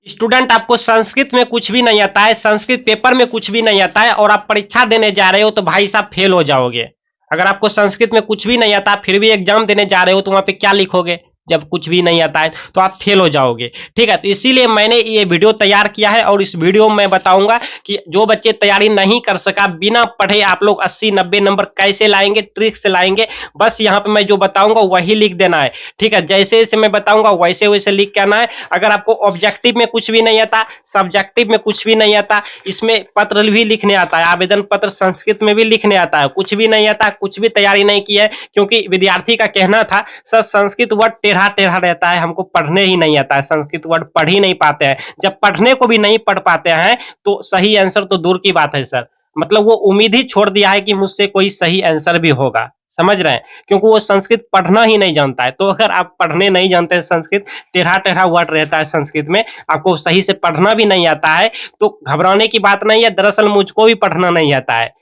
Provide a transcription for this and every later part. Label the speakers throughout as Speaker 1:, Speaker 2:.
Speaker 1: Student, आपको संस्कृत में कुछ भी नहीं आता है, संस्कृत पेपर में कुछ भी नहीं आता है और आप परीक्षा देने जा रहे हो तो भाई साहब फेल हो जाओगे। अगर आपको संस्कृत में कुछ भी नहीं आता फिर भी एग्जाम देने जा रहे हो तो वहां पे क्या लिखोगे? जब कुछ भी नहीं आता है तो आप फेल हो जाओगे। ठीक है, तो इसीलिए मैंने ये वीडियो तैयार किया है और इस वीडियो में मैं बताऊंगा कि जो बच्चे तैयारी नहीं कर सका, बिना पढ़े आप लोग 80-90 नंबर कैसे लाएंगे, ट्रिक से लाएंगे। बस यहाँ पे मैं जो बताऊंगा वही लिख देना है। ठीक है, जैसे जैसे मैं बताऊंगा वैसे वैसे लिख के आना है। अगर आपको ऑब्जेक्टिव में कुछ भी नहीं आता, सब्जेक्टिव में कुछ भी नहीं आता, इसमें पत्र भी लिखने आता है, आवेदन पत्र संस्कृत में भी लिखने आता है, कुछ भी नहीं आता, कुछ भी तैयारी नहीं की है, क्योंकि विद्यार्थी का कहना था सर संस्कृत वर्ड टेढ़ा टेढ़ा रहता है, हमको पढ़ने ही नहीं आता है, संस्कृत वर्ड पढ़ ही नहीं पाते हैं। जब पढ़ने को भी नहीं पढ़ पाते हैं तो सही आंसर तो दूर की बात है सर। मतलब वो उम्मीद ही छोड़ दिया है कि मुझसे कोई सही आंसर भी होगा। समझ रहे हैं? क्योंकि वो संस्कृत पढ़ना ही नहीं जानता है। तो अगर आप पढ़ने नहीं जानते हैं संस्कृत, टेढ़ा टेढ़ा वर्ड रहता है संस्कृत में, आपको सही से पढ़ना भी नहीं आता है, तो घबराने की बात नहीं है। दरअसल मुझको भी पढ़ना नहीं आता है,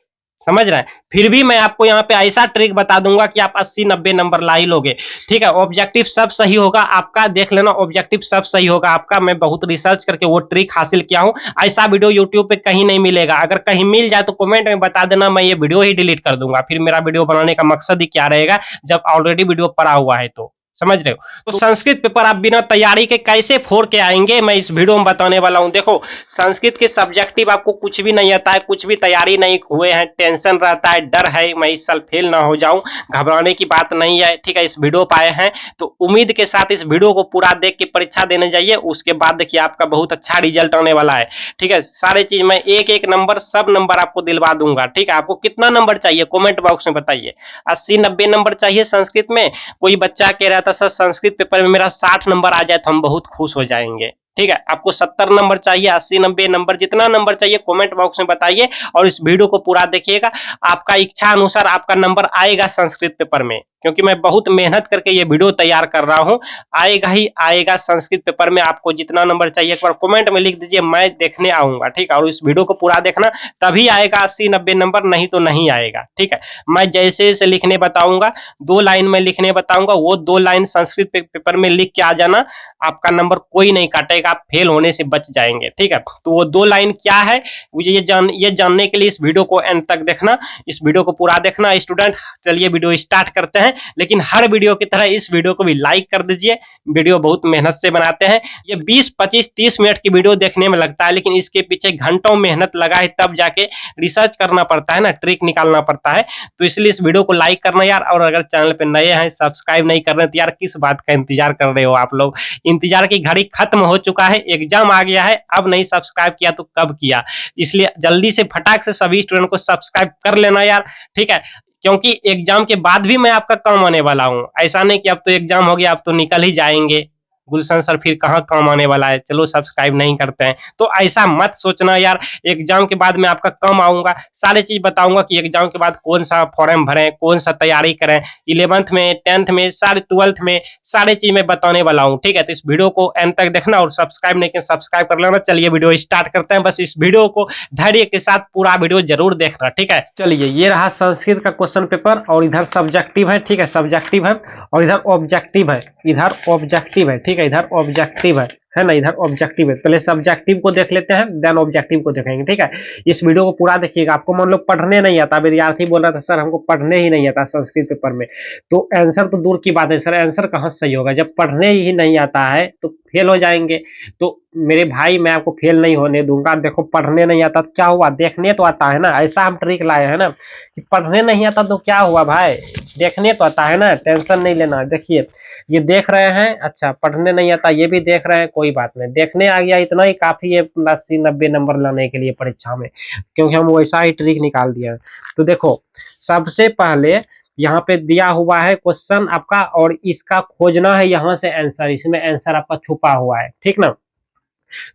Speaker 1: समझ रहे हैं? फिर भी मैं आपको यहाँ पे ऐसा ट्रिक बता दूंगा कि आप 80-90 नंबर ला ही लोगे। ठीक है, ऑब्जेक्टिव सब सही होगा आपका, देख लेना ऑब्जेक्टिव सब सही होगा आपका। मैं बहुत रिसर्च करके वो ट्रिक हासिल किया हूँ। ऐसा वीडियो यूट्यूब पे कहीं नहीं मिलेगा। अगर कहीं मिल जाए तो कमेंट में बता देना, मैं ये वीडियो ही डिलीट कर दूंगा। फिर मेरा वीडियो बनाने का मकसद ही क्या रहेगा जब ऑलरेडी वीडियो पड़ा हुआ है। तो समझ रहे हो? तो संस्कृत पेपर आप बिना तैयारी के कैसे फोड़ के आएंगे, मैं इस वीडियो में बताने वाला हूं। देखो, संस्कृत के सब्जेक्टिव आपको कुछ भी नहीं आता है, कुछ भी तैयारी नहीं हुए हैं, टेंशन रहता है, डर है मैं इस साल फेल ना हो जाऊं, घबराने की बात नहीं है। ठीक है, इस वीडियो पर आए हैं तो उम्मीद के साथ इस वीडियो को पूरा देख के परीक्षा देने जाइए। उसके बाद देखिए आपका बहुत अच्छा रिजल्ट आने वाला है। ठीक है, सारे चीज मैं एक एक नंबर, सब नंबर आपको दिलवा दूंगा। ठीक है, आपको कितना नंबर चाहिए कमेंट बॉक्स में बताइए। 80-90 नंबर चाहिए संस्कृत में? कोई बच्चा कह रहा था सर संस्कृत पेपर में मेरा 60 नंबर आ जाए तो हम बहुत खुश हो जाएंगे। ठीक है, आपको 70 नंबर चाहिए, 80-90 नंबर, जितना नंबर चाहिए कमेंट बॉक्स में बताइए और इस वीडियो को पूरा देखिएगा। आपका इच्छा अनुसार आपका नंबर आएगा संस्कृत पेपर में, क्योंकि मैं बहुत मेहनत करके ये वीडियो तैयार कर रहा हूँ। आएगा ही आएगा संस्कृत पेपर में। आपको जितना नंबर चाहिए एक बार कमेंट में लिख दीजिए, मैं देखने आऊंगा। ठीक है, और इस वीडियो को पूरा देखना, तभी आएगा 80-90 नंबर, नहीं तो नहीं आएगा। ठीक है, मैं जैसे जैसे लिखने बताऊंगा, 2 लाइन में लिखने बताऊंगा, वो 2 लाइन संस्कृत पेपर में लिख के आ जाना। आपका नंबर कोई नहीं काटेगा, आप फेल होने से बच जाएंगे। ठीक है, तो वो 2 लाइन क्या है मुझे ये जानने के लिए इस वीडियो को एंड तक देखना, इस वीडियो को पूरा देखना स्टूडेंट। चलिए वीडियो स्टार्ट करते हैं, लेकिन हर वीडियो की तरह इस वीडियो को भी लाइक कर दीजिए। वीडियो बहुत मेहनत से बनाते हैं। ये 20-25-30 मिनट की वीडियो देखने में लगता है, लेकिन इसके पीछे घंटों मेहनत लगा है, तब जाके रिसर्च करना पड़ता है ना, ट्रिक निकालना पड़ता है। तो इसलिए इस वीडियो को लाइक करना यार, और अगर चैनल पे नए हैं सब्सक्राइब नहीं कर रहे तो यार किस बात का इंतजार कर रहे हो आप लोग? इंतजार की घड़ी खत्म हो चुका है, एग्जाम आ गया है, अब नहीं सब्सक्राइब किया तो कब किया? इसलिए जल्दी से फटाक से सभी स्टूडेंट को सब्सक्राइब कर लेना यार। ठीक है, क्योंकि एग्जाम के बाद भी मैं आपका काम आने वाला हूं। ऐसा नहीं कि अब तो एग्जाम हो गया अब तो निकल ही जाएंगे, गुलशन सर फिर कहाँ काम आने वाला है, चलो सब्सक्राइब नहीं करते हैं। तो ऐसा मत सोचना यार, एग्जाम के बाद मैं आपका कम आऊंगा, सारे चीज बताऊंगा कि एग्जाम के बाद कौन सा फॉर्म भरें, कौन सा तैयारी करें, 11th में, 10th में, सारे 12th में, सारे चीज मैं बताने वाला हूँ। ठीक है, तो इस वीडियो को एंड तक देखना और सब्सक्राइब नहीं किया सब्सक्राइब कर लेना। चलिए वीडियो स्टार्ट करते हैं, बस इस वीडियो को धैर्य के साथ पूरा वीडियो जरूर देखना। ठीक है, चलिए ये रहा संस्कृत का क्वेश्चन पेपर और इधर सब्जेक्टिव है। ठीक है, सब्जेक्टिव है और इधर ऑब्जेक्टिव है, इधर ऑब्जेक्टिव है। ठीक है, इधर ऑब्जेक्टिव है ना, इधर ऑब्जेक्टिव है। पहले सब्जेक्टिव को देख लेते हैं, देन ऑब्जेक्टिव को देखेंगे। ठीक है, इस वीडियो को पूरा देखिएगा। आपको मान लो पढ़ने नहीं आता, विद्यार्थी बोल रहा था सर हमको पढ़ने ही नहीं आता संस्कृत पेपर में, तो आंसर तो दूर की बात है सर, आंसर कहाँ सही होगा? जब पढ़ने ही नहीं आता है तो फेल हो जाएंगे। तो मेरे भाई मैं आपको फेल नहीं होने दूंगा। देखो पढ़ने नहीं आता तो क्या हुआ, देखने तो आता है ना। ऐसा हम ट्रिक लाए हैं ना कि पढ़ने नहीं आता तो क्या हुआ भाई, देखने तो आता है ना, टेंशन नहीं लेना। देखिए ये देख रहे हैं, अच्छा पढ़ने नहीं आता, ये भी देख रहे हैं, कोई बात नहीं, देखने आ गया इतना ही काफी है 80-90 नंबर लाने के लिए परीक्षा में, क्योंकि हम वैसा ही ट्रिक निकाल दिया है। तो देखो सबसे पहले यहाँ पे दिया हुआ है क्वेश्चन आपका और इसका खोजना है यहाँ से आंसर, इसमें आंसर आपका छुपा हुआ है। ठीक ना,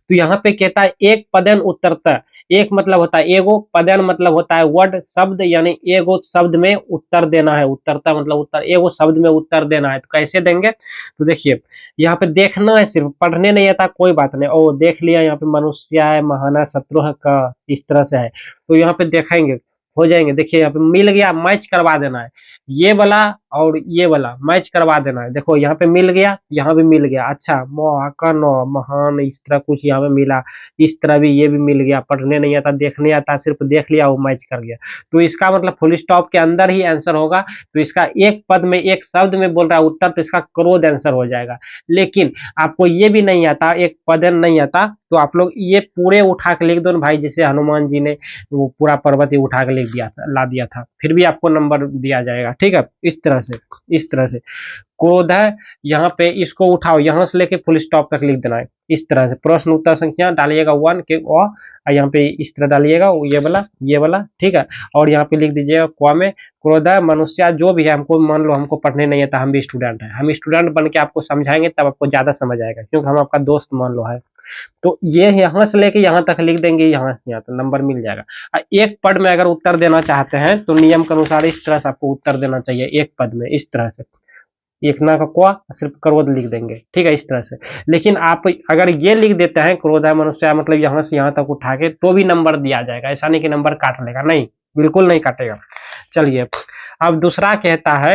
Speaker 1: तो यहाँ पे कहता है एक पदन उत्तरतः, एक मतलब होता है एगो, पदन मतलब होता है वर्ड, शब्द, यानी एगो शब्द में उत्तर देना है, उत्तरता मतलब उत्तर, एगो शब्द में उत्तर देना है। तो कैसे देंगे? तो देखिए यहाँ पे देखना है, सिर्फ पढ़ने नहीं आता कोई बात नहीं। ओ देख लिया, यहाँ पे मनुष्य है, महाना शत्रु का, इस तरह से है। तो यहाँ पे देखेंगे, हो जाएंगे। देखिए यहाँ पे मिल गया, मैच करवा देना है। ये वाला और ये वाला मैच करवा देना है। देखो यहाँ पे मिल गया, यहाँ भी मिल गया, अच्छा महान महान इस तरह कुछ यहाँ पे मिला, इस तरह भी ये भी मिल गया, पढ़ने नहीं आता देखने आता, सिर्फ देख लिया वो मैच कर गया। तो इसका मतलब फुल स्टॉप के अंदर ही आंसर होगा। तो इसका एक पद में एक शब्द में बोल रहा है उत्तर, तो इसका क्रोध आंसर हो जाएगा। लेकिन आपको ये भी नहीं आता, एक पद नहीं आता, तो आप लोग ये पूरे उठा के लिख दो ना भाई, जैसे हनुमान जी ने वो पूरा पर्वत ही उठा के लिख दिया था, ला दिया था, फिर भी आपको नंबर दिया जाएगा। ठीक है, इस तरह से, इस तरह से क्रोध है, यहाँ पे इसको उठाओ, यहाँ से लेके फुल स्टॉप तक लिख देना है। इस तरह से प्रश्न उत्तर संख्या डालिएगा 1 के और यहाँ पे इस तरह डालिएगा ये वाला ठीक है। और यहाँ पे लिख दीजिएगा क्वा में क्रोध है मनुष्य, जो भी है, हमको मान लो हमको पढ़ने नहीं आता, हम भी स्टूडेंट हैं, हम स्टूडेंट बन के आपको समझाएंगे तब आपको ज्यादा समझ आएगा, क्योंकि हम आपका दोस्त मान लो है। तो ये यहाँ से लेके यहाँ तक लिख देंगे, यहाँ से यहाँ तक नंबर मिल जाएगा। एक पद में अगर उत्तर देना चाहते हैं तो नियम के अनुसार इस तरह से आपको उत्तर देना चाहिए, एक पद में इस तरह से, एक ना का क्वा सिर्फ क्रोध लिख देंगे, ठीक है, इस तरह से। लेकिन आप अगर ये लिख देते हैं क्रोध है मनुष्य, मतलब यहाँ से यहाँ तक उठा के, तो भी नंबर दिया जाएगा, ऐसा नहीं कि नंबर काट लेगा, नहीं, बिल्कुल नहीं काटेगा। चलिए अब दूसरा कहता है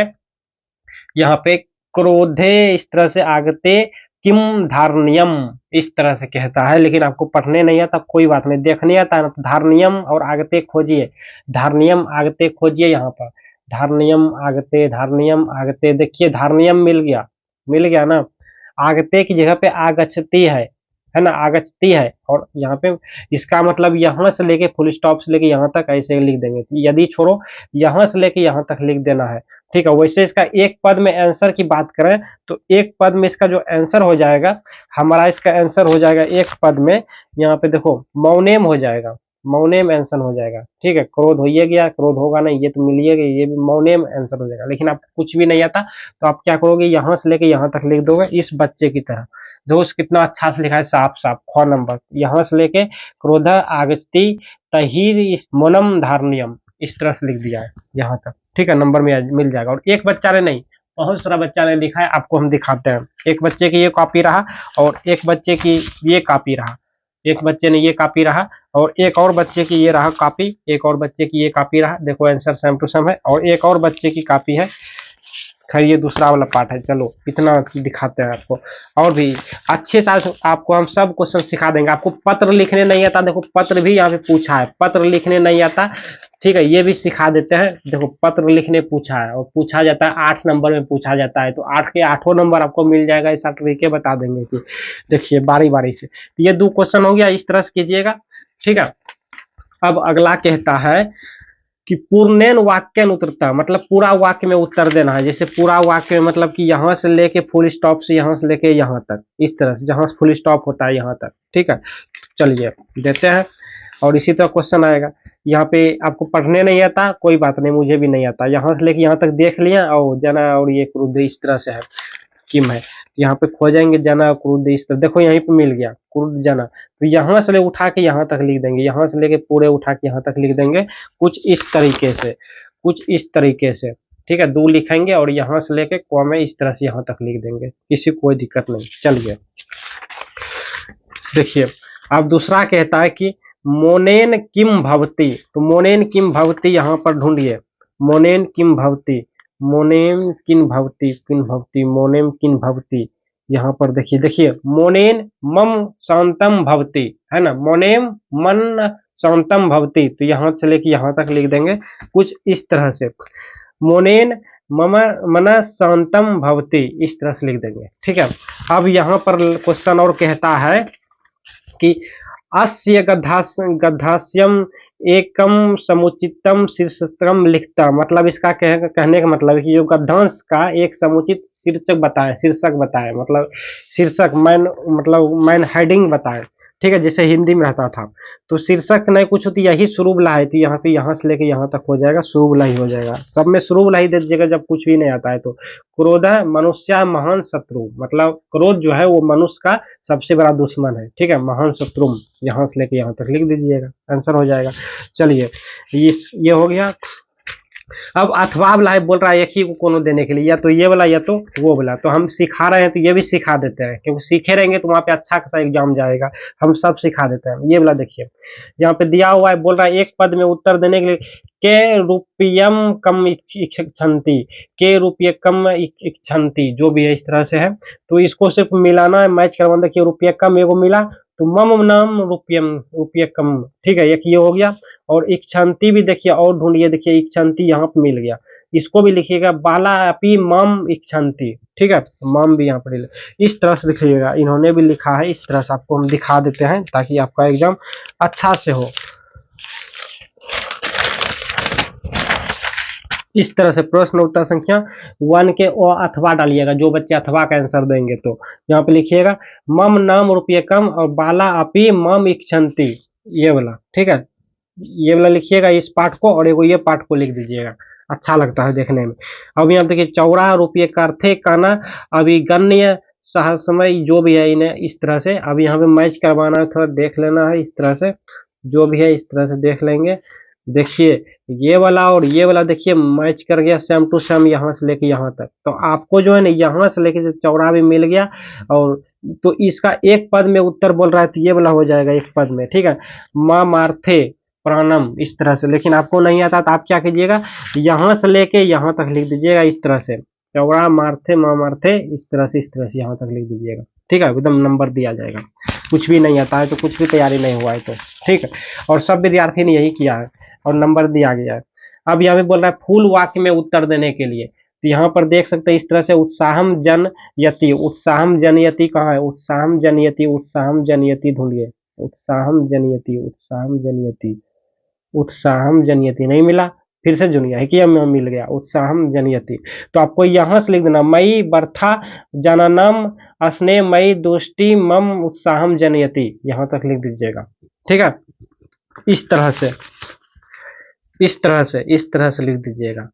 Speaker 1: यहाँ पे क्रोधे इस तरह से आगते किम धारणीयम, इस तरह से कहता है, लेकिन आपको पढ़ने नहीं आता कोई बात नहीं, देखने आता है, धारणीयम और आगते खोजिए, धारणीयम आगते खोजिए, यहाँ पर धारणीयम आगते, देखिए धारणीयम मिल गया ना, आगते की जगह पे आगच्छती है ना, आगच्छती है, और यहाँ पे इसका मतलब यहाँ से लेके फुल स्टॉप से लेके यहाँ तक ऐसे लिख देंगे, यदि छोड़ो यहाँ से लेके यहाँ तक लिख देना है, ठीक है। वैसे इसका एक पद में आंसर की बात करें तो एक पद में इसका जो आंसर हो जाएगा, हमारा इसका आंसर हो जाएगा एक पद में, यहाँ पे देखो मौनेम हो जाएगा, मौनेम आंसर हो जाएगा, ठीक है। क्रोध हो ये गया, क्रोध होगा नहीं, ये तो मिलिएगा, ये भी मौनेम आंसर हो जाएगा। लेकिन आपको कुछ भी नहीं आता तो आप क्या करोगे, यहाँ से लेके यहाँ तक लिख दोगे इस बच्चे की तरह। दोस्त कितना अच्छा से लिखा है, साफ साफ ख नंबर, यहाँ से लेके क्रोध आगति तहीर इस मोनम धारणीयम, इस तरह से लिख दिया है यहाँ तक, ठीक है, नंबर में मिल जाएगा। और एक बच्चा ने नहीं, बहुत सारा बच्चा ने लिखा है, आपको हम दिखाते हैं। एक बच्चे की ये कॉपी रहा और एक बच्चे की ये कॉपी रहा, एक बच्चे ने ये कॉपी रहा और एक और बच्चे की ये रहा कॉपी, एक और बच्चे की ये कॉपी रहा, देखो आंसर सेम टू सेम है, और एक और बच्चे की कॉपी है। खैर ये दूसरा वाला पार्ट है, चलो इतना दिखाते हैं आपको। और भी अच्छे से आपको हम सब क्वेश्चन सिखा देंगे। आपको पत्र लिखने नहीं आता, देखो पत्र भी यहाँ पे पूछा है, पत्र लिखने नहीं आता, ठीक है, ये भी सिखा देते हैं। देखो पत्र लिखने पूछा है और पूछा जाता है 8 नंबर में पूछा जाता है, तो 8 के 8 नंबर आपको मिल जाएगा, ऐसा तरीके बता देंगे कि देखिए बारी बारी से। तो ये 2 क्वेश्चन हो गया, इस तरह से कीजिएगा, ठीक है। अब अगला कहता है कि पूर्णेन वाक्यन उत्तरता, मतलब पूरा वाक्य में उत्तर देना है। जैसे पूरा वाक्य मतलब कि यहाँ से लेके फुल स्टॉप से यहाँ से लेके यहाँ तक, इस तरह से जहाँ से फुल स्टॉप होता है यहाँ तक, ठीक है। चलिए देते हैं और इसी तरह क्वेश्चन आएगा। यहाँ पे आपको पढ़ने नहीं आता कोई बात नहीं, मुझे भी नहीं आता, यहाँ से लेके यहाँ तक देख लिया और जना, और ये क्रुद्ध इस तरह से है किम है, तो यहाँ पे खोजेंगे जना क्रुद्ध इस तरह, देखो यहीं पे मिल गया क्रुद्ध जना, तो यहाँ से ले उठा के यहाँ तक लिख देंगे, यहाँ से लेके पूरे उठा के यहाँ तक लिख देंगे, कुछ इस तरीके से, कुछ इस तरीके से, ठीक है। 2 लिखेंगे और यहाँ से लेके क्वा में इस तरह से यहाँ तक लिख देंगे, किसी कोई दिक्कत नहीं। चलिए देखिए अब दूसरा कहता है कि मोनेन किम भवती, तो मोनेन किम भवती यहाँ पर ढूंढिए, मोनेन किम भवती, मोनेम किन भवती, किन भवती, मोनेम किन भवती, यहाँ पर देखिए, देखिए मोनेन मम शांतम भवती, है ना, मोनेम मन शांतम भवती, तो यहाँ से लेके यहाँ तक लिख देंगे कुछ इस तरह से, मोनेन मम मन शांतम भवती, इस तरह से लिख देंगे, ठीक है। अब यहाँ पर क्वेश्चन और कहता है कि अस्य गद्यास्यम एकम समुचितम शीर्षकम लिखता, मतलब इसका कहने का मतलब है कि जो गद्यांश का एक समुचित शीर्षक बताए, मतलब शीर्षक मैन हेडिंग बताए, ठीक है, जैसे हिंदी में रहता था। तो शीर्षक नहीं कुछ होती, यही शुरुबला है, तो यहाँ पे यहाँ से लेके यहाँ तक हो जाएगा, शुरुबला ही हो जाएगा, सब में शुरुबला ही दे दीजिएगा जब कुछ भी नहीं आता है। तो क्रोध मनुष्य महान शत्रु, मतलब क्रोध जो है वो मनुष्य का सबसे बड़ा दुश्मन है, ठीक है, महान शत्रु, यहाँ से लेके यहाँ तक लिख दीजिएगा, आंसर हो जाएगा। चलिए ये हो गया। अब अथवा वाला है बोल रहा है एक ही को कोनो देने के लिए, या तो ये वाला या तो वो वाला। तो हम सिखा रहे हैं तो ये भी सिखा देते हैं, क्योंकि सीखे रहेंगे तो वहां पे अच्छा खासा एग्जाम जाएगा। हम सब सिखा देते हैं। ये वाला देखिए, यहाँ पे दिया हुआ है, बोल रहा है एक पद में उत्तर देने के लिए के रुपयम कम इच्छन्ति, के रुपये कम इच्छन्ति, जो भी है इस तरह से है। तो इसको सिर्फ मिलाना है, मैच करवाना। देखिए रुपये कम एगो मिला, तो मम नाम रुपयम, रुपये कम, ठीक है, एक ये हो गया। और इच्छन्ति भी देखिए और ढूंढिए, देखिए इच्छन्ति यहाँ पे मिल गया, इसको भी लिखिएगा बाला अपी मम इच्छन्ति, ठीक है, मम भी यहाँ पर इस तरह से लिखिएगा। इन्होंने भी लिखा है इस तरह से, आपको हम दिखा देते हैं ताकि आपका एग्जाम अच्छा से हो। इस तरह से प्रश्न उत्तर संख्या 1 के ओ अथवा डालिएगा, जो बच्चे अथवा का आंसर देंगे। तो यहाँ पे लिखिएगा मम नाम रुपये कम और बाला अपी मम इच्छन्ति, ये वाला, ठीक है, ये वाला लिखिएगा इस पाठ को, और एगो ये पाठ को लिख दीजिएगा, अच्छा लगता है देखने में। अब यहाँ देखिए चौरा रुपये कार्थे काना अभिगण्य सहसमय, जो भी है इन्हें इस तरह से अब यहाँ पे मैच करवाना है, थोड़ा देख लेना है इस तरह से, जो भी है इस तरह से देख लेंगे। देखिए ये वाला और ये वाला देखिए मैच कर गया सेम टू सेम, यहाँ से लेके यहाँ तक। तो आपको जो है ना यहाँ से लेके चौड़ा भी मिल गया, और तो इसका एक पद में उत्तर बोल रहा है तो ये वाला हो जाएगा एक पद में, ठीक है, माँ मार्थे प्राणम, इस तरह से। लेकिन आपको नहीं आता तो आप क्या कीजिएगा, यहाँ से लेके यहाँ तक लिख दीजिएगा इस तरह से, चौड़ा मार्थे माँ मार्थे, इस तरह से यहाँ तक लिख दीजिएगा, ठीक है, एकदम नंबर दिया जाएगा। कुछ भी नहीं आता है तो कुछ भी तैयारी नहीं हुआ है तो, ठीक है, और सब विद्यार्थी ने यही किया है और नंबर दिया गया है। अब यहाँ पे बोल रहा है फूल वाक्य में उत्तर देने के लिए, तो यहाँ पर देख सकते हैं इस तरह से उत्साहम जनयति, उत्साहम जनयति कहाँ है, उत्साहम जनयति, उत्साहम जनयति ढूंढिए, उत्साहम जनयति, उत्साहम जनयति, उत्साहम जनयति नहीं मिला, फिर से जुनिया है कि मिल गया, उत्साहम जनयति। तो आपको यहाँ से लिख देना मई बर्था जननम अस्ने मई दुष्टि मम उत्साहम जनयति, यहाँ तक लिख दीजिएगा, ठीक है, इस तरह से लिख दीजिएगा,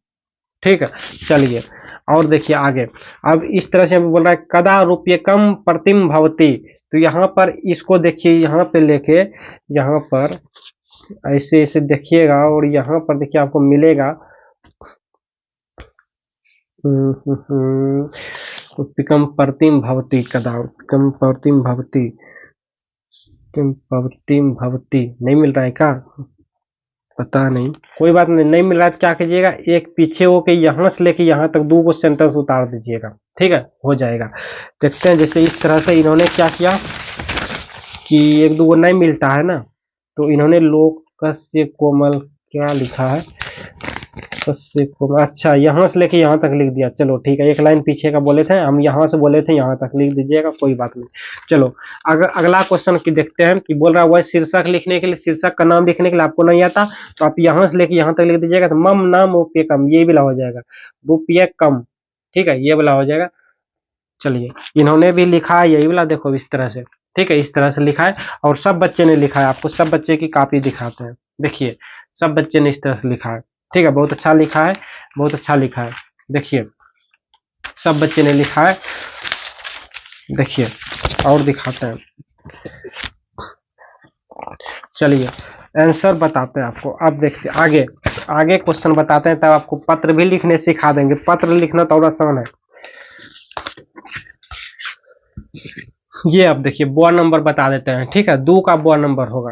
Speaker 1: ठीक है। चलिए और देखिए आगे, अब इस तरह से बोल रहा है कदा रूप्यकम प्रतिम भवती, तो यहाँ पर इसको देखिए, यहाँ पे लेके यहाँ पर ऐसे ऐसे देखिएगा, और यहाँ पर देखिए आपको मिलेगा उत्पिकम प्रतिम भवती, कदा उत्पिकम प्रतिम भवती, प्रतिम भवती नहीं मिल रहा है क्या, पता नहीं, कोई बात नहीं, नहीं मिल रहा है तो क्या कीजिएगा, एक पीछे हो के यहाँ से लेके यहाँ तक 2 को सेंटेंस उतार दीजिएगा, ठीक है, हो जाएगा। देखते हैं जैसे इस तरह से इन्होंने क्या किया कि 1-2 को नहीं मिलता है ना, तो इन्होंने लोकस्य कोमल क्या लिखा है, कस्य कोमल, अच्छा यहाँ से लेके यहाँ तक लिख दिया, चलो ठीक है, एक लाइन पीछे का बोले थे हम, यहाँ से बोले थे यहाँ तक लिख दीजिएगा, कोई बात नहीं। चलो अगला क्वेश्चन की देखते हैं कि बोल रहा है वह शीर्षक लिखने के लिए, शीर्षक का नाम लिखने के लिए आपको नहीं आता तो आप यहाँ से लेके यहाँ तक लिख दीजिएगा, तो मम नाम रुपये कम, ये भी हो जाएगा, रुपये कम, ठीक है, ये वाला हो जाएगा। चलिए इन्होंने भी लिखा है यही वाला, देखो इस तरह से, ठीक है, इस तरह से लिखा है, और सब बच्चे ने लिखा है, आपको सब बच्चे की कॉपी दिखाते हैं, देखिए सब बच्चे ने इस तरह से लिखा है, ठीक है, बहुत अच्छा लिखा है, बहुत अच्छा लिखा है, देखिए सब बच्चे ने लिखा है, देखिए और दिखाते हैं। चलिए आंसर बताते हैं आपको, अब देखते हैं आगे क्वेश्चन बताते हैं, तब आपको पत्र भी लिखने सिखा देंगे, पत्र लिखना तो और आसान है। ये अब देखिए ब नंबर बता देते हैं, ठीक है, 2 का ब नंबर होगा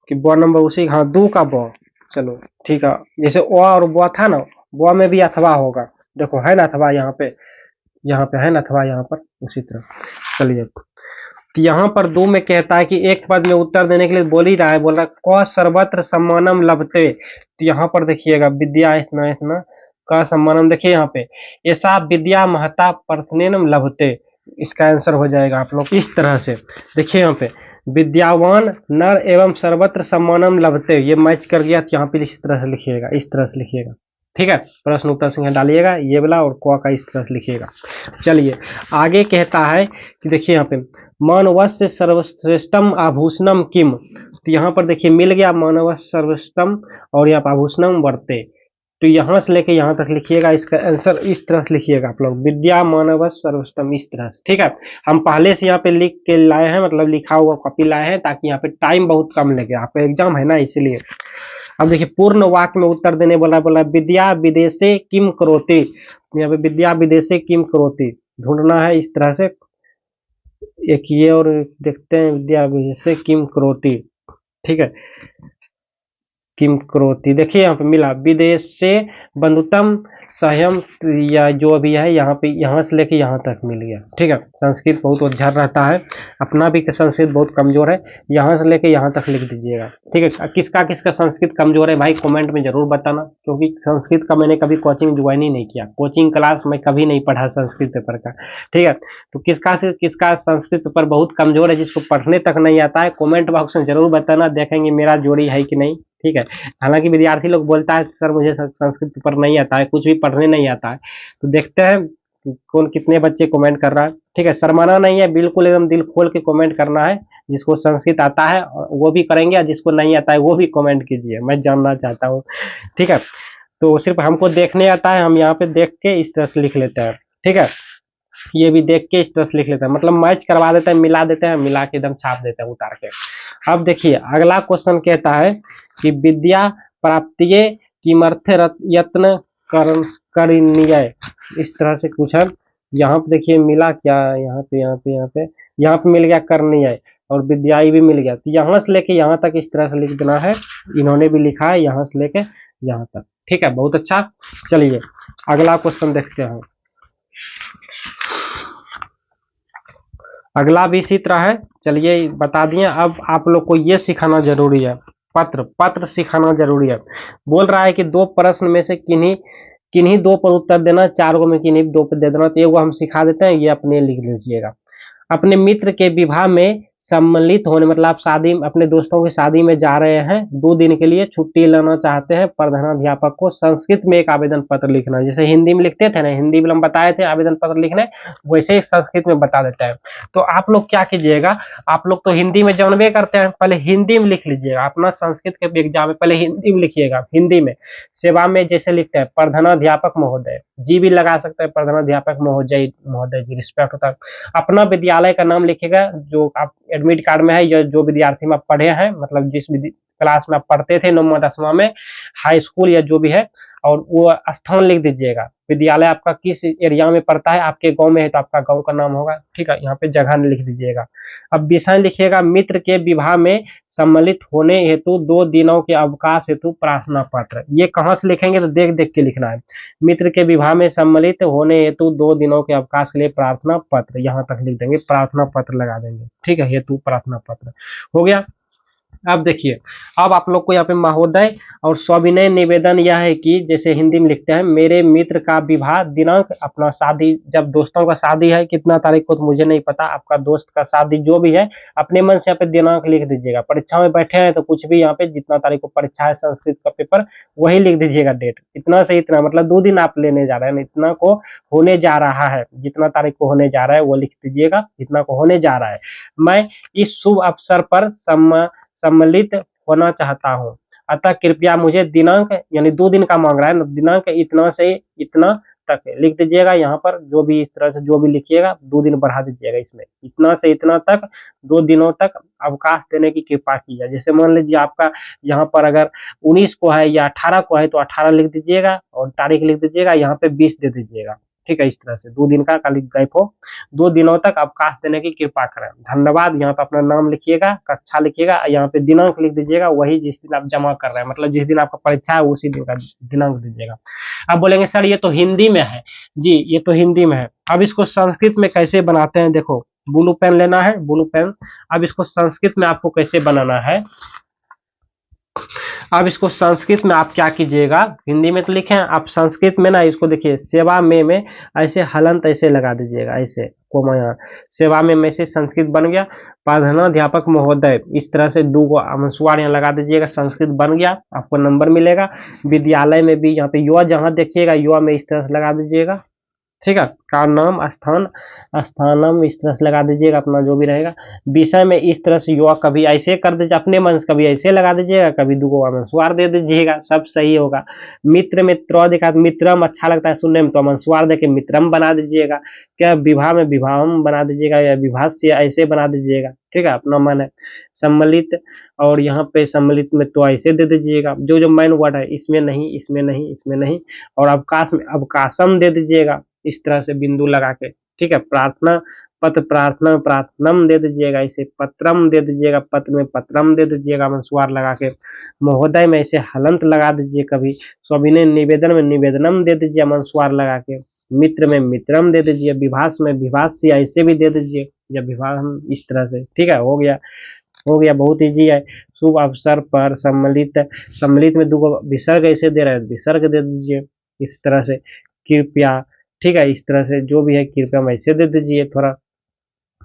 Speaker 1: कि ब नंबर उसी, हाँ 2 का ब, चलो ठीक है, जैसे ओ और ब था ना, ब में भी अथवा होगा, देखो है ना अथवा, यहाँ पे है ना अथवा यहाँ पर, उसी तरह। चलिए तो यहाँ पर 2 में कहता है कि एक पद में उत्तर देने के लिए बोल ही रहा है, बोल रहा है क सर्वत्र सम्मानम लभते, तो यहाँ पर देखिएगा विद्या इतना का सम्मानम, देखिए यहाँ पे ऐसा विद्या महता प्रथनेनम लभते, इसका आंसर हो जाएगा आप लोग इस तरह से, देखिए यहाँ पे विद्यावान नर एवं सर्वत्र सम्मानम लभते, ये मैच कर गया, तो यहाँ पे इस तरह से लिखिएगा, इस तरह से लिखिएगा, ठीक है, प्रश्न उत्तर संख्या डालिएगा ये वाला, और क का इस तरह से लिखिएगा। चलिए आगे कहता है कि देखिए यहाँ पे मानवस्य सर्वश्रेष्ठम आभूषणम किम, तो यहाँ पर देखिए मिल गया मानवस्य सर्वश्रेष्ठम, और यहाँ पर आभूषणम वर्ते, तो यहाँ से लेके यहाँ तक लिखिएगा, इसका आंसर इस तरह से लिखिएगा आप लोग, विद्या मानवस्य सर्वश्रेष्ठम, इस तरह से, ठीक है। हम पहले से यहाँ पे लिख के लाए हैं, मतलब लिखा हुआ कॉपी लाए हैं, ताकि यहाँ पे टाइम बहुत कम लगे, आपका एग्जाम है ना, इसीलिए। अब देखिए पूर्ण वाक्य में उत्तर देने बोला विद्या विदेशे किम करोति, यहाँ पे विद्या विदेशे किम करोति ढूंढना है। इस तरह से एक ये और देखते हैं, विद्या विदेशे किम करोति, ठीक है, किम करोति, देखिए यहाँ पे मिला विदेश से बंधुतम सहयम, या जो भी है यहाँ पे यहाँ से लेके यहाँ तक मिल गया, ठीक है। संस्कृत बहुत उज्जर रहता है, अपना भी संस्कृत बहुत कमजोर है, यहाँ से लेके यहाँ तक लिख दीजिएगा, ठीक है। किसका किसका संस्कृत कमजोर है भाई कमेंट में जरूर बताना, क्योंकि संस्कृत का मैंने कभी कोचिंग ज्वाइन ही नहीं किया, कोचिंग क्लास मैं कभी नहीं पढ़ा संस्कृत पेपर का, ठीक है। तो किसका संस्कृत पेपर बहुत कमजोर है, जिसको पढ़ने तक नहीं आता है, कमेंट बॉक्स में जरूर बताना, देखेंगे मेरा जोड़ी है कि नहीं, ठीक है। हालांकि विद्यार्थी लोग बोलता है सर मुझे संस्कृत पेपर नहीं आता है, कुछ भी पढ़ने नहीं आता है, तो देखते हैं कौन कितने बच्चे कमेंट कर रहा है, ठीक है। शर्माना नहीं है, बिल्कुल एकदम दिल खोल के कमेंट करना है, जिसको संस्कृत आता है वो भी करेंगे और जिसको नहीं आता है वो भी कमेंट कीजिए, मैं जानना चाहता हूँ, ठीक है। तो सिर्फ हमको देखने आता है, हम यहाँ पे देख के इस तरह से लिख लेते हैं, ठीक है। ये भी देख के इस तरह से लिख लेते हैं, मतलब मैच करवा देते हैं, मिला देते हैं, मिला के एकदम छाप देते हैं उतार के। अब देखिए अगला क्वेश्चन कहता है कि विद्या प्राप्तिये किमर्थ यत्न करणीय, इस तरह से कुछ है। यहाँ पे देखिए मिला क्या, यहाँ पे मिल गया करणीय और विद्याई भी मिल गया, तो यहाँ से लेके यहाँ तक इस तरह से लिख देना है, इन्होंने भी लिखा है यहाँ से लेके यहाँ तक, ठीक है, बहुत अच्छा। चलिए अगला क्वेश्चन देखते हैं। अगला भी इसी तरह है, चलिए बता दिए। अब आप लोग को ये सिखाना जरूरी है, पत्र सिखाना जरूरी है। बोल रहा है कि दो प्रश्न में से किन्हीं दो पर उत्तर देना, चार को में किन्हीं दो पर दे देना, तो एगो हम सिखा देते हैं, ये अपने लिख लीजिएगा। अपने मित्र के विवाह में सम्मिलित होने, मतलब आप शादी, अपने दोस्तों की शादी में जा रहे हैं, 2 दिन के लिए छुट्टी लेना चाहते हैं, प्रधानाध्यापक को संस्कृत में एक आवेदन पत्र लिखना, जैसे हिंदी में लिखते थे ना, हिंदी में हम बताए थे आवेदन पत्र लिखने, वैसे ही संस्कृत में बता देता है। तो आप लोग क्या कीजिएगा, आप लोग तो हिंदी में जानबे करते हैं, पहले हिंदी में लिख लीजिएगा, अपना संस्कृत के एग्जाम में पहले हिंदी में लिखिएगा। हिंदी में सेवा में जैसे लिखते हैं प्रधानाध्यापक महोदय, जी भी लगा सकते हैं, प्रधानाध्यापक महोदय जी, रिस्पेक्ट होता है। अपना विद्यालय का नाम लिखिएगा जो आप एडमिट कार्ड में है, या जो विद्यार्थी में आप पढ़े हैं, मतलब जिस क्लास में आप पढ़ते थे 9वां 10वां में, हाई स्कूल या जो भी है, और वो स्थान लिख दीजिएगा। विद्यालय आपका किस एरिया में पड़ता है, आपके गांव में है तो आपका गांव का नाम होगा, ठीक है, यहाँ पे जगह लिख दीजिएगा। अब विषय लिखिएगा, मित्र के विवाह में सम्मिलित होने हेतु 2 दिनों के अवकाश हेतु प्रार्थना पत्र। ये कहाँ से लिखेंगे तो देख देख के लिखना है। मित्र के विवाह में सम्मिलित होने हेतु 2 दिनों के अवकाश के लिए प्रार्थना पत्र, यहाँ तक लिख देंगे, प्रार्थना पत्र लगा देंगे, ठीक है, हेतु प्रार्थना पत्र हो गया। अब देखिए, अब आप लोग को यहाँ पे महोदय और सविनय निवेदन यह है कि जैसे हिंदी में लिखते हैं, मेरे मित्र का विवाह दिनांक, अपना शादी, जब दोस्तों का शादी है, कितना तारीख को तो मुझे नहीं पता, आपका दोस्त का शादी जो भी है, अपने मन से यहाँ पे दिनांक लिख दीजिएगा। परीक्षा में बैठे हैं तो कुछ भी यहाँ पे जितना तारीख को परीक्षा है संस्कृत का पेपर, वही लिख दीजिएगा डेट, इतना से इतना, मतलब 2 दिन आप लेने जा रहे हैं, इतना को होने जा रहा है, जितना तारीख को होने जा रहा है वो लिख दीजिएगा, इतना को होने जा रहा है। मैं इस शुभ अवसर पर सम्मिलित होना चाहता हूँ, अतः कृपया मुझे दिनांक, यानी 2 दिन का मांग रहा है ना, दिनांक इतना से इतना तक लिख दीजिएगा। यहाँ पर जो भी इस तरह से जो भी लिखिएगा 2 दिन बढ़ा दीजिएगा, इसमें इतना से इतना तक 2 दिनों तक अवकाश देने की कृपा कीजिए। जैसे मान लीजिए आपका यहाँ पर अगर 19 को है या 18 को है तो 18 लिख दीजिएगा और तारीख लिख दीजिएगा, यहाँ पे 20 दे दीजिएगा, ठीक है। इस तरह से 2 दिन का खाली गैप हो, 2 दिनों तक अवकाश देने की कृपा करें, धन्यवाद। यहाँ पे अपना नाम लिखिएगा, कक्षा लिखिएगा, यहाँ पे दिनांक लिख दीजिएगा, वही जिस दिन आप जमा कर रहे हैं, मतलब जिस दिन आपका परीक्षा है उसी दिन का दिनांक दीजिएगा। अब बोलेंगे सर ये तो हिंदी में है, जी ये तो हिंदी में है, अब इसको संस्कृत में कैसे बनाते हैं, देखो ब्लू पेन लेना है, ब्लू पेन। अब इसको संस्कृत में आपको कैसे बनाना है, अब इसको संस्कृत में आप क्या कीजिएगा, हिंदी में तो लिखे हैं, आप संस्कृत में ना इसको देखिए, सेवा में ऐसे हलंत ऐसे लगा दीजिएगा, ऐसे कोमा, यहाँ सेवा में से संस्कृत बन गया, प्रधानाध्यापक महोदय, इस तरह से 2 अनुस्वार यहाँ लगा दीजिएगा, संस्कृत बन गया, आपको नंबर मिलेगा। विद्यालय में भी यहाँ पे युवा, जहाँ देखिएगा युवा में इस तरह से लगा दीजिएगा, ठीक है। का नाम, स्थान, स्थानम इस तरह से लगा दीजिएगा, अपना जो भी रहेगा। विषय में इस तरह से युवा, कभी ऐसे कर दीजिए अपने मन से, कभी ऐसे लगा दीजिएगा, कभी दुगो अनुस्वार दे दीजिएगा, सब सही होगा। मित्र में त्र देखा, मित्रम अच्छा लगता है सुनने में, तो अनुस्वार दे के मित्रम बना दीजिएगा। क्या विवाह में विवाहम बना दीजिएगा, या विवाह से ऐसे बना दीजिएगा, ठीक है, अपना मन है। सम्मिलित, और यहाँ पे सम्मिलित में तो ऐसे दे दीजिएगा, जो जो मेन वर्ड है, इसमें नहीं, इसमें नहीं, इसमें नहीं। और अवकाश में अवकाशम दे दीजिएगा, इस तरह से बिंदु लगा के, ठीक है। प्रार्थना, पत्र प्रार्थना, प्रार्थनम दे दीजिएगा, इसे पत्रम दे दीजिएगा, पत्र में पत्रम दे दीजिएगा अनुस्वार लगा के। महोदय में ऐसे हलंत लगा दीजिए कभी। सविनय निवेदन में निवेदनम दे दीजिए अनुस्वार लगा के। मित्र में मित्रम दे दीजिए। विभास में विभास से ऐसे भी दे दीजिए, या विवाह हम इस तरह से, ठीक है, हो गया, हो गया, बहुत इजी है। शुभ अवसर पर सम्मिलित, सम्मिलित में दो विसर्ग ऐसे दे रहे हैं, विसर्ग दे दीजिए इस तरह से। कृपया, ठीक है, इस तरह से जो भी है, कृपया में ऐसे दे दीजिए थोड़ा।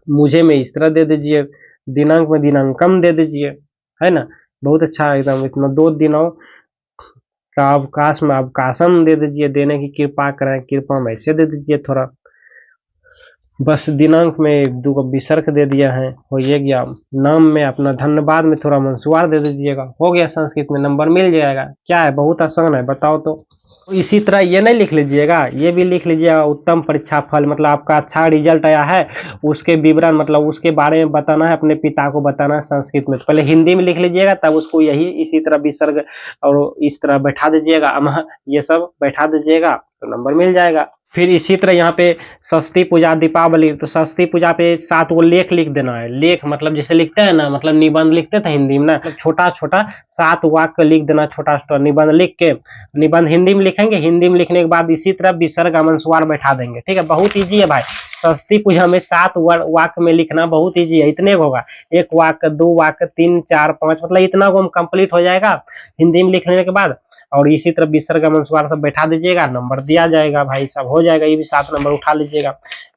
Speaker 1: मुझे में इस तरह दे दीजिए। दिनांक में दिनांकम दे दीजिए, है ना, बहुत अच्छा एकदम। इतना 2 दिनों का अवकाश में अवकाशम दे दीजिए, देने की कृपा करें, कृपा में ऐसे दे दीजिए थोड़ा। बस दिनांक में 2 विसर्ग दे दिया है, हो ये गया। नाम में अपना धन्यवाद में थोड़ा मनसुआर दे दीजिएगा, हो गया, संस्कृत में नंबर मिल जाएगा। क्या है, बहुत आसान है, बताओ तो। इसी तरह ये नहीं लिख लीजिएगा, ये भी लिख लीजिएगा। उत्तम परीक्षा फल, मतलब आपका अच्छा रिजल्ट आया है, उसके विवरण, मतलब उसके बारे में बताना है, अपने पिता को बताना है संस्कृत में। तो पहले हिंदी में लिख लीजिएगा, तब उसको यही इसी तरह विसर्ग और इस तरह बैठा दीजिएगा, अमह ये सब बैठा दीजिएगा, तो नंबर मिल जाएगा। फिर इसी तरह यहाँ पे सरस्वती पूजा, दीपावली, तो सरस्वती पूजा पे 7 वो लेख लिख देना है। लेख मतलब जैसे लिखते हैं ना, मतलब निबंध लिखते थे हिंदी में ना, मतलब छोटा छोटा 7 वाक्य लिख देना, छोटा छोटा निबंध लिख के। निबंध हिंदी में लिखेंगे, हिंदी में लिखने के बाद इसी तरह विसर्ग अनुस्वार बैठा देंगे, ठीक है। बहुत ईजी है भाई, सरस्वती पूजा में 7 वाक्य में लिखना बहुत ईजी है। इतने होगा, 1 वाक्य, 2 वाक्य, 3, 4, 5, मतलब इतना को कंप्लीट हो जाएगा हिंदी में लिखने के बाद। और इसी तरह विसर्ग अनुस्वार सब बैठा दीजिएगा, नंबर दिया जाएगा भाई, सब हो जाएगा। ये भी 7 नंबर उठा लीजिएगा,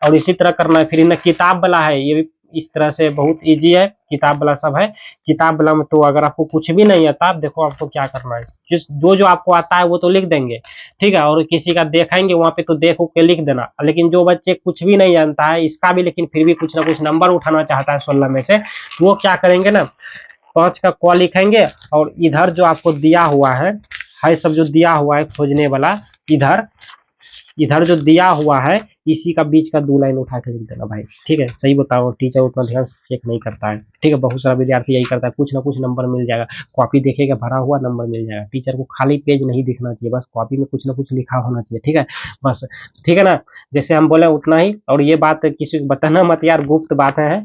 Speaker 1: और इसी तरह करना है। फिर इन्हें किताब वाला है, ये भी इस तरह से बहुत इजी है, किताब वाला सब है। किताब वाला में तो अगर आपको कुछ भी नहीं आता, देखो आपको क्या करना है, जो जो आपको आता है वो तो लिख देंगे, ठीक है। और किसी का देखेंगे वहां पे तो देख के लिख देना। लेकिन जो बच्चे कुछ भी नहीं जानता है इसका भी, लेकिन फिर भी कुछ ना कुछ नंबर उठाना चाहता है 16 में से, तो वो क्या करेंगे ना, 5 का क लिखेंगे, और इधर जो आपको दिया हुआ है सब जो दिया हुआ है खोजने वाला, इधर इधर जो दिया हुआ है इसी का बीच का 2 लाइन उठा के लिख देना भाई, ठीक है। सही बताओ, टीचर उतना ध्यान से चेक नहीं करता है, ठीक है। बहुत सारा विद्यार्थी यही करता है, कुछ ना कुछ नंबर मिल जाएगा। कॉपी देखेगा भरा हुआ, नंबर मिल जाएगा। टीचर को खाली पेज नहीं दिखना चाहिए, बस कॉपी में कुछ ना कुछ लिखा होना चाहिए, ठीक है, बस, ठीक है ना। जैसे हम बोले उतना ही, और ये बात किसी को बताना मत यार, गुप्त बातें हैं,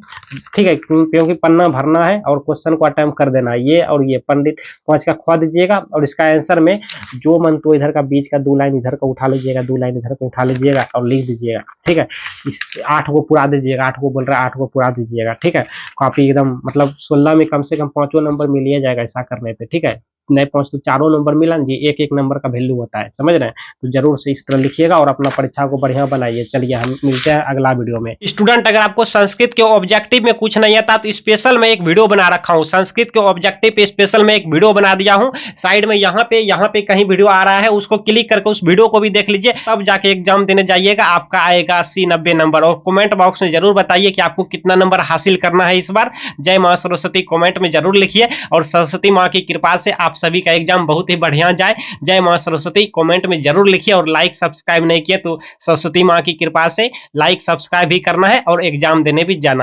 Speaker 1: ठीक है, क्योंकि पन्ना भरना है और क्वेश्चन को अटेम्प्ट कर देना है। ये और ये पंडित 5 का ख दीजिएगा, और इसका आंसर में जो मन तो इधर का बीच का 2 लाइन इधर का उठा लीजिएगा, 2 लाइन इधर का उठा लीजिएगा और लिख दीजिएगा, ठीक है। 8 को पूरा दीजिएगा, 8 को बोल रहा है, 8 को पूरा दीजिएगा, ठीक है। कॉपी एकदम, मतलब 16 में कम से कम 5 नंबर मिल ही जाएगा ऐसा करने पे, ठीक है। नहीं 5 तो 4 नंबर मिला जी, 1-1 नंबर का वैल्यू होता है, समझ रहे हैं। तो जरूर से इस तरह लिखिएगा और अपना परीक्षा को बढ़िया बनाइए। चलिए हम मिलते हैं अगला वीडियो में। स्टूडेंट, अगर आपको संस्कृत के ऑब्जेक्टिव में कुछ नहीं आता तो स्पेशल मैं एक वीडियो बना रखा हूँ। संस्कृत के ऑब्जेक्टिव पे स्पेशल मैं एक वीडियो बना दिया हूँ। साइड में यहाँ पे कहीं वीडियो आ रहा है, उसको क्लिक करके उस वीडियो को भी देख लीजिए, तब जाके एग्जाम देने जाइएगा। आपका आएगा 80-90 नंबर। और कमेंट बॉक्स में जरूर बताइए कि आपको कितना नंबर हासिल करना है इस बार। जय मां सरस्वती कमेंट में जरूर लिखिए, और सरस्वती मां की कृपा से आप सभी का एग्जाम बहुत ही बढ़िया जाए। जय मां सरस्वती कमेंट में जरूर लिखिए, और लाइक सब्सक्राइब नहीं किए तो सरस्वती मां की कृपा से लाइक सब्सक्राइब भी करना है और एग्जाम देने भी जाना है।